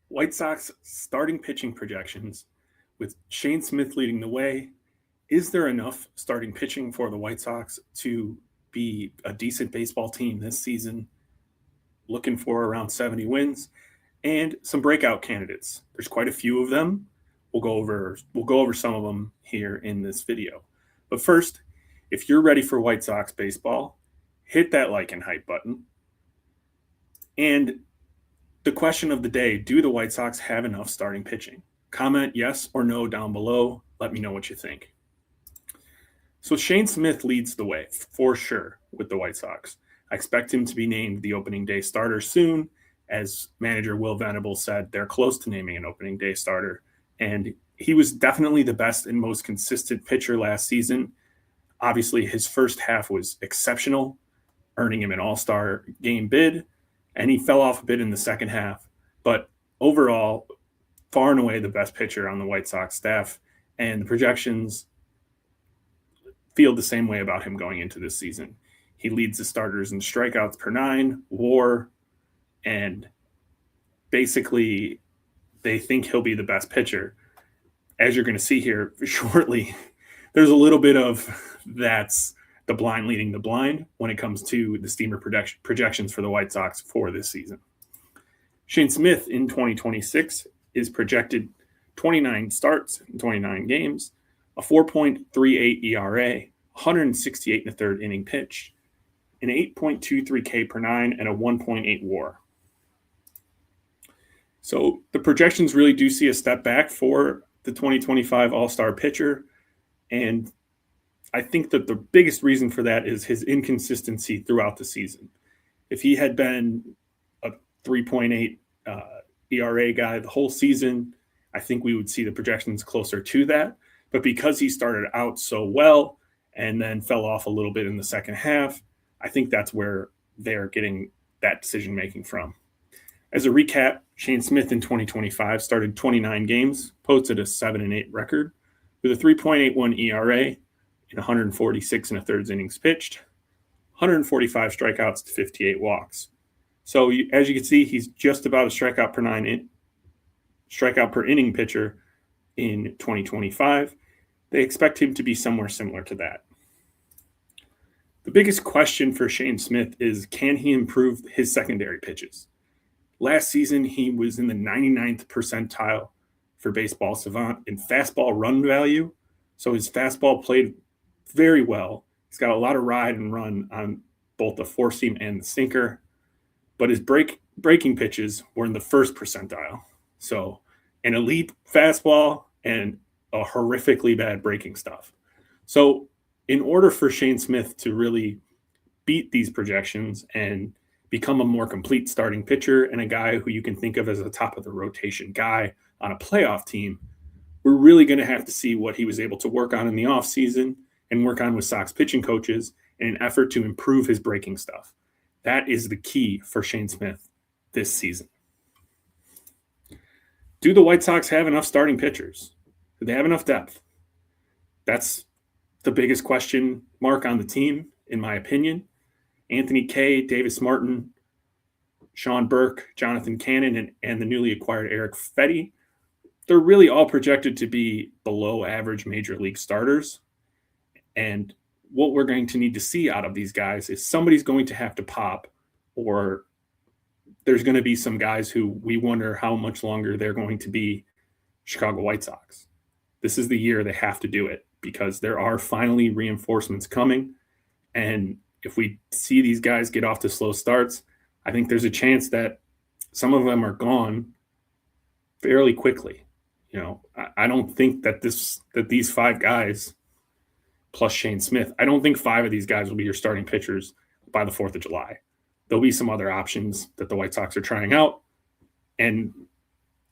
White Sox starting pitching projections with Shane Smith leading the way. Is there enough starting pitching for the White Sox to be a decent baseball team this season? Looking for around 70 wins and some breakout candidates. There's quite a few of them. We'll go over some of them here in this video. But first, if you're ready for White Sox baseball, hit that like and hype button. And the question of the day, do the White Sox have enough starting pitching? Comment yes or no down below. Let me know what you think. So Shane Smith leads the way for sure with the White Sox. I expect him to be named the opening day starter soon. As manager Will Venable said, they're close to naming an opening day starter. And he was definitely the best and most consistent pitcher last season. Obviously, his first half was exceptional, earning him an all-star game bid. And he fell off a bit in the second half. But overall, far and away the best pitcher on the White Sox staff. And the projections feel the same way about him going into this season. He leads the starters in strikeouts per 9, WAR, and basically they think he'll be the best pitcher. As you're going to see here shortly, there's a little bit of that's the blind leading the blind when it comes to the steamer projections for the White Sox for this season. Shane Smith in 2026 is projected 29 starts in 29 games, a 4.38 ERA, 168 and a third inning pitched, an 8.23 K per 9, and a 1.8 WAR. So the projections really do see a step back for the 2025 All-Star pitcher, and I think that the biggest reason for that is his inconsistency throughout the season. If he had been a 3.8 ERA guy the whole season, I think we would see the projections closer to that. But because he started out so well and then fell off a little bit in the second half, I think that's where they're getting that decision-making from. As a recap, Shane Smith in 2025 started 29 games, posted a 7-8 record with a 3.81 ERA in 146 and a third innings pitched, 145 strikeouts to 58 walks. So as you can see, he's just about a strikeout per inning pitcher in 2025. They expect him to be somewhere similar to that. The biggest question for Shane Smith is, can he improve his secondary pitches? Last season, he was in the 99th percentile for Baseball Savant in fastball run value. So his fastball played very well. He's got a lot of ride and run on both the four seam and the sinker, but his breaking pitches were in the first percentile. So an elite fastball and a horrifically bad breaking stuff. So in order for Shane Smith to really beat these projections and become a more complete starting pitcher and a guy who you can think of as a top of the rotation guy on a playoff team, we're really going to have to see what he was able to work on in the offseason and work on with Sox pitching coaches in an effort to improve his breaking stuff. That is the key for Shane Smith this season. Do the White Sox have enough starting pitchers? Do they have enough depth? That's the biggest question mark on the team, in my opinion. Anthony Kay, Davis Martin, Sean Burke, Jonathan Cannon, and the newly acquired Erick Fedde, they're really all projected to be below average major league starters. And what we're going to need to see out of these guys is somebody's going to have to pop, or there's going to be some guys who we wonder how much longer they're going to be Chicago White Sox. This is the year they have to do it because there are finally reinforcements coming. And if we see these guys get off to slow starts, I think there's a chance that some of them are gone fairly quickly. You know, I don't think that these five guys plus Shane Smith, I don't think five of these guys will be your starting pitchers by the 4th of July. There'll be some other options that the White Sox are trying out, and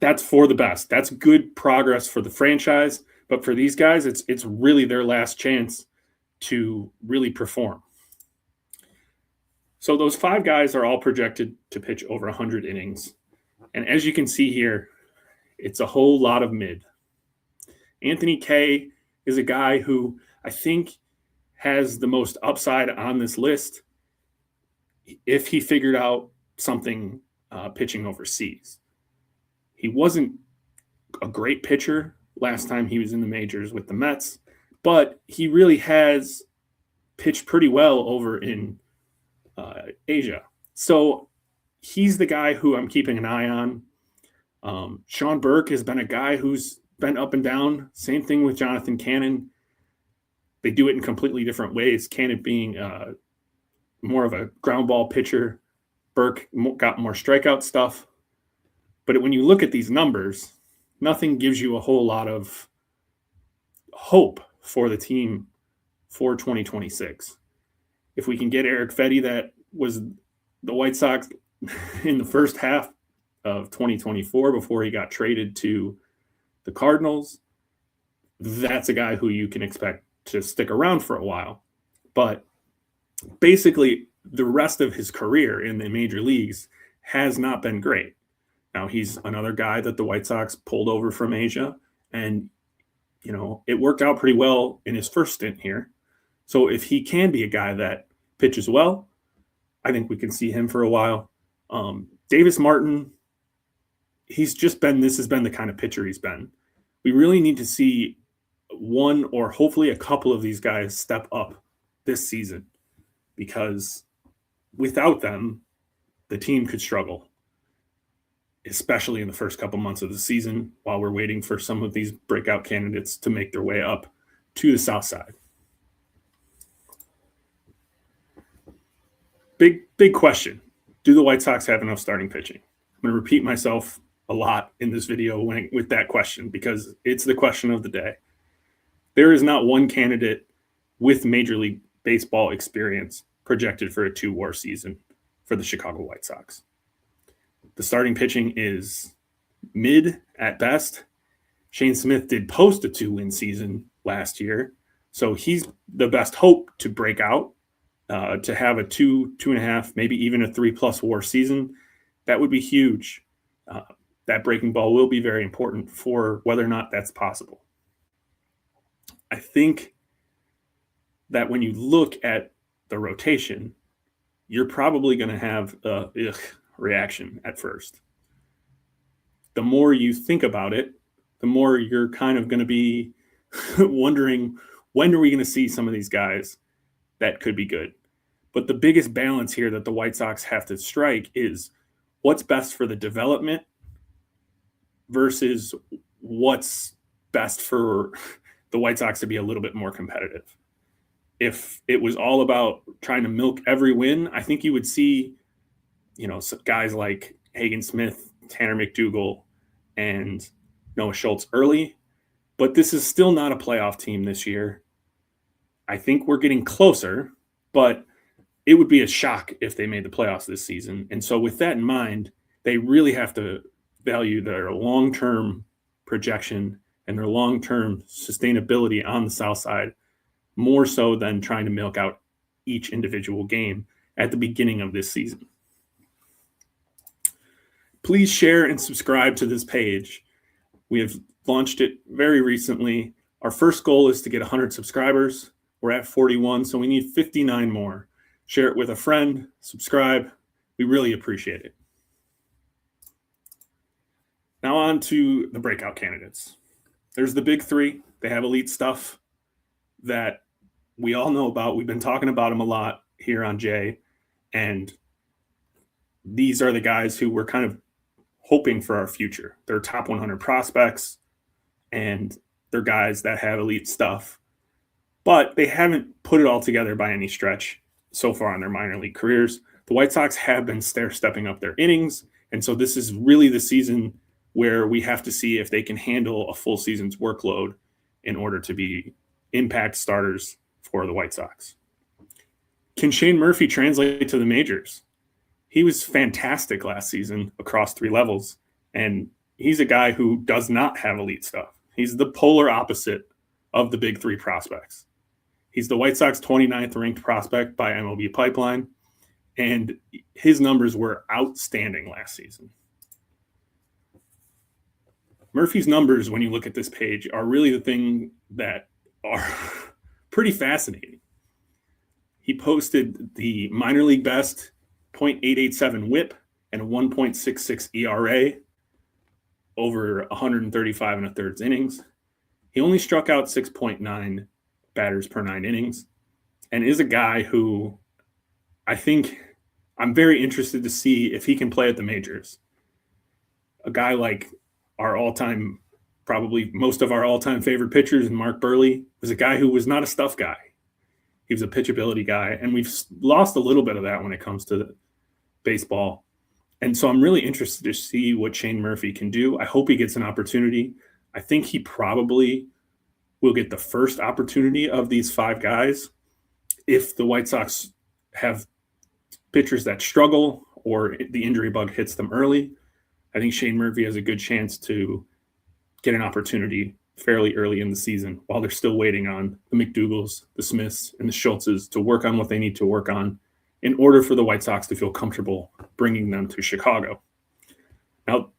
that's for the best. That's good progress for the franchise, but for these guys, it's really their last chance to really perform. So those five guys are all projected to pitch over 100 innings. And as you can see here, it's a whole lot of mid. Anthony Kay is a guy who I think has the most upside on this list if he figured out something pitching overseas. He wasn't a great pitcher last time he was in the majors with the Mets, but he really has pitched pretty well over in Asia. So he's the guy who I'm keeping an eye on. Sean Burke has been a guy who's been up and down. Same thing with Jonathan Cannon. They do it in completely different ways. Cannon being more of a ground ball pitcher. Burke got more strikeout stuff. But when you look at these numbers, nothing gives you a whole lot of hope for the team for 2026. If we can get Erick Fedde, that was the White Sox in the first half of 2024 before he got traded to the Cardinals, that's a guy who you can expect to stick around for a while. But basically, the rest of his career in the major leagues has not been great. Now, he's another guy that the White Sox pulled over from Asia, and, it worked out pretty well in his first stint here. So if he can be a guy that pitches well, I think we can see him for a while. Davis Martin, this has been the kind of pitcher he's been. We really need to see one or hopefully a couple of these guys step up this season, because without them, the team could struggle, especially in the first couple months of the season while we're waiting for some of these breakout candidates to make their way up to the south side. Big question. Do the White Sox have enough starting pitching? I'm going to repeat myself a lot in this video with that question, because it's the question of the day. There is not one candidate with Major League Baseball experience projected for a 2-WAR season for the Chicago White Sox. The starting pitching is mid at best. Shane Smith did post a 2-win season last year, so he's the best hope to break out, to have a 2.5, maybe even a 3+ WAR season. That would be huge. That breaking ball will be very important for whether or not that's possible. I think that when you look at the rotation, you're probably going to have a reaction at first. The more you think about it, the more you're kind of going to be wondering, when are we going to see some of these guys that could be good? But the biggest balance here that the White Sox have to strike is what's best for the development versus what's best for the White Sox to be a little bit more competitive. If it was all about trying to milk every win, I think you would see, some guys like Hagen Smith, Tanner McDougal, and Noah Schultz early. But this is still not a playoff team this year. I think we're getting closer, but it would be a shock if they made the playoffs this season. And so with that in mind, they really have to value their long-term projection and their long-term sustainability on the south side more so than trying to milk out each individual game at the beginning of this season. Please share and subscribe to this page. We have launched it very recently. Our first goal is to get 100 subscribers. We're at 41, so we need 59 more. Share it with a friend, subscribe. We really appreciate it. Now on to the breakout candidates. There's the big three. They have elite stuff that we all know about. We've been talking about them a lot here on Jay. And these are the guys who we're kind of hoping for our future. They're top 100 prospects, and they're guys that have elite stuff. But they haven't put it all together by any stretch so far in their minor league careers. The White Sox have been stepping up their innings, and so this is really the season where we have to see if they can handle a full season's workload in order to be impact starters for the White Sox. Can Shane Murphy translate to the majors? He was fantastic last season across 3 levels, and he's a guy who does not have elite stuff. He's the polar opposite of the big 3 prospects. He's the White Sox 29th ranked prospect by MLB Pipeline, and his numbers were outstanding last season. Murphy's numbers, when you look at this page, are really the thing that are pretty fascinating. He posted the minor league best .887 whip and a 1.66 ERA. over 135 and a third innings. He only struck out 6.9 batters per 9 innings, and is a guy who I think I'm very interested to see if he can play at the majors. A guy like our all-time, probably most of our all-time favorite pitchers, Mark Burley, was a guy who was not a stuff guy. He was a pitchability guy, and we've lost a little bit of that when it comes to baseball. And so I'm really interested to see what Shane Murphy can do. I hope he gets an opportunity. I think he probably will get the first opportunity of these 5 guys if the White Sox have pitchers that struggle or the injury bug hits them early. I think Shane Murphy has a good chance to get an opportunity fairly early in the season while they're still waiting on the McDougalls, the Smiths, and the Schultzes to work on what they need to work on in order for the White Sox to feel comfortable bringing them to Chicago. Now,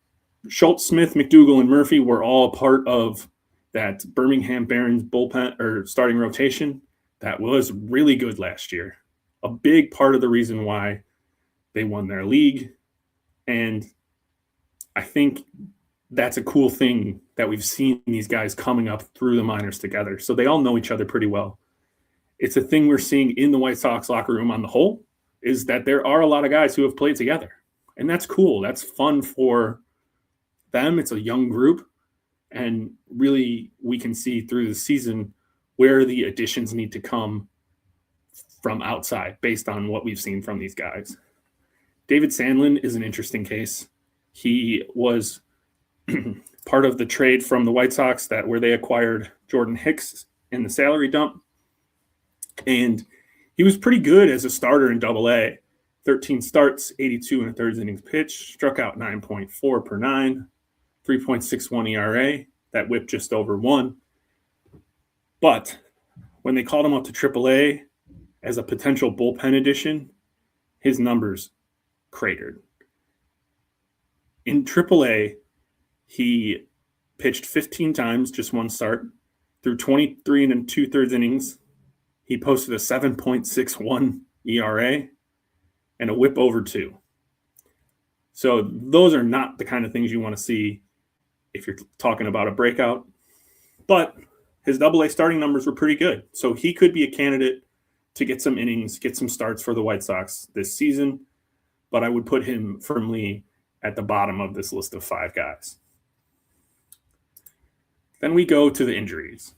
Schultz, Smith, McDougal, and Murphy were all part of that Birmingham Barons bullpen or starting rotation that was really good last year. A big part of the reason why they won their league. And I think that's a cool thing that we've seen these guys coming up through the minors together. So they all know each other pretty well. It's a thing we're seeing in the White Sox locker room on the whole, is that there are a lot of guys who have played together. And that's cool. That's fun for them. It's a young group. And really, we can see through the season where the additions need to come from outside based on what we've seen from these guys. David Sandlin is an interesting case. He was part of the trade from the White Sox where they acquired Jordan Hicks in the salary dump. And he was pretty good as a starter in Double-A. 13 starts, 82 and a third innings pitched, struck out 9.4 per 9, 3.61 ERA. That whipped just over 1. But when they called him up to Triple-A as a potential bullpen addition, his numbers cratered. In Triple-A, he pitched 15 times, just 1 start, through 23 and 2/3 innings. He posted a 7.61 ERA and a whip over 2. So those are not the kind of things you want to see if you're talking about a breakout. But his Double-A starting numbers were pretty good. So he could be a candidate to get some innings, get some starts for the White Sox this season. But I would put him firmly at the bottom of this list of 5 guys. Then we go to the injuries.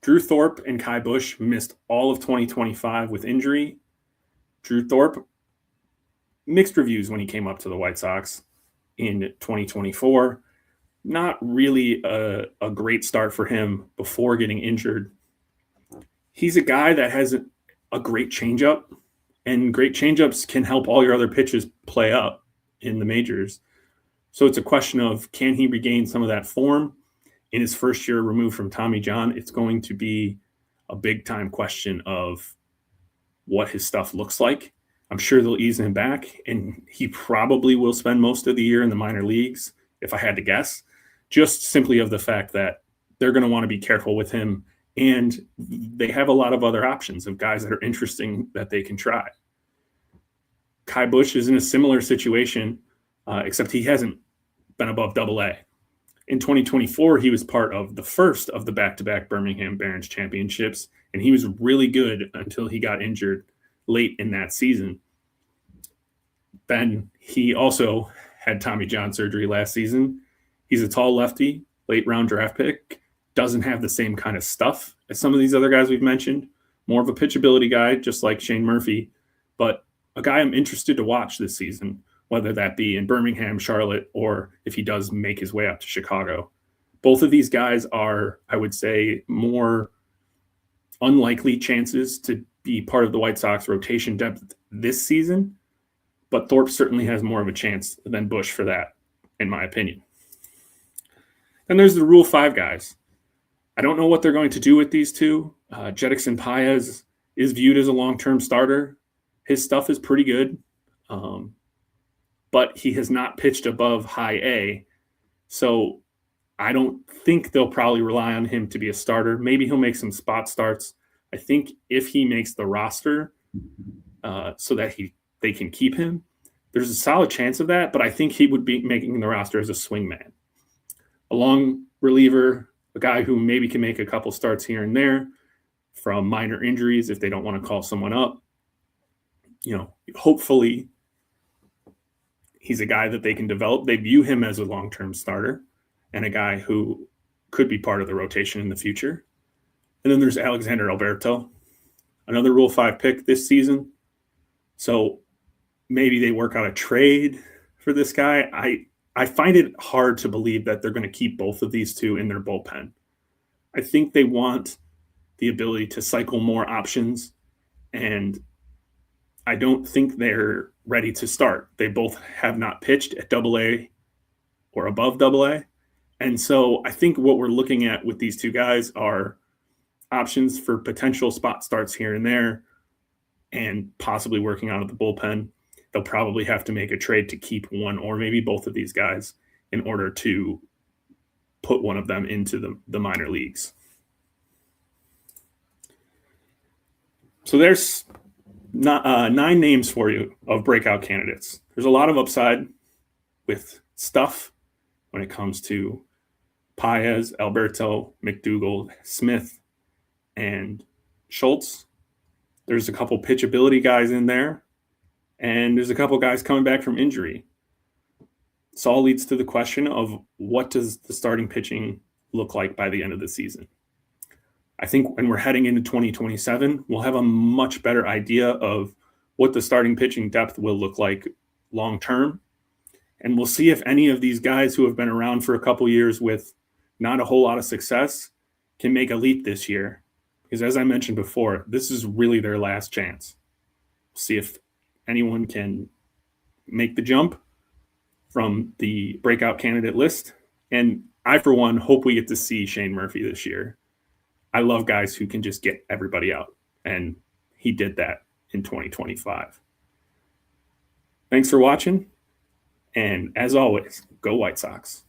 Drew Thorpe and Kai Busch missed all of 2025 with injury. Drew Thorpe, mixed reviews when he came up to the White Sox in 2024. Not really a great start for him before getting injured. He's a guy that has a great changeup, and great changeups can help all your other pitches play up in the majors. So it's a question of, can he regain some of that form? In his first year removed from Tommy John, it's going to be a big-time question of what his stuff looks like. I'm sure they'll ease him back, and he probably will spend most of the year in the minor leagues, if I had to guess, just simply of the fact that they're going to want to be careful with him, and they have a lot of other options of guys that are interesting that they can try. Kai Busch is in a similar situation, except he hasn't been above Double-A. In 2024, he was part of the first of the back-to-back Birmingham Barons championships, and he was really good until he got injured late in that season. Then he also had Tommy John surgery last season. He's a tall lefty, late-round draft pick, doesn't have the same kind of stuff as some of these other guys we've mentioned, more of a pitchability guy, just like Shane Murphy, but a guy I'm interested to watch this season, whether that be in Birmingham, Charlotte, or if he does make his way up to Chicago. Both of these guys are, I would say, more unlikely chances to be part of the White Sox rotation depth this season, but Thorpe certainly has more of a chance than Busch for that, in my opinion. Then there's the Rule 5 guys. I don't know what they're going to do with these two. Jetixon Paez is viewed as a long-term starter. His stuff is pretty good. But he has not pitched above high A. So I don't think they'll probably rely on him to be a starter. Maybe he'll make some spot starts. I think if he makes the roster so that they can keep him, there's a solid chance of that. But I think he would be making the roster as a swing man. a long reliever, a guy who maybe can make a couple starts here and there from minor injuries if they don't want to call someone up. Hopefully he's a guy that they can develop. They view him as a long-term starter and a guy who could be part of the rotation in the future. And then there's Alexander Alberto, another Rule 5 pick this season. So maybe they work out a trade for this guy. I find it hard to believe that they're going to keep both of these two in their bullpen. I think they want the ability to cycle more options, and I don't think they're ready to start. They both have not pitched at AA or above AA. And so I think what we're looking at with these two guys are options for potential spot starts here and there and possibly working out of the bullpen. They'll probably have to make a trade to keep one or maybe both of these guys in order to put one of them into the minor leagues. So there's 9 names for you of breakout candidates. There's a lot of upside with stuff when it comes to Paez, Alberto, McDougal, Smith, and Schultz. There's a couple pitchability guys in there, and there's a couple guys coming back from injury. This all leads to the question of what does the starting pitching look like by the end of the season? I think when we're heading into 2027, we'll have a much better idea of what the starting pitching depth will look like long term. And we'll see if any of these guys who have been around for a couple years with not a whole lot of success can make a leap this year. Because as I mentioned before, this is really their last chance. We'll see if anyone can make the jump from the breakout candidate list. And I, for one, hope we get to see Shane Murphy this year. I love guys who can just get everybody out, and he did that in 2025. Thanks for watching, and as always, go White Sox.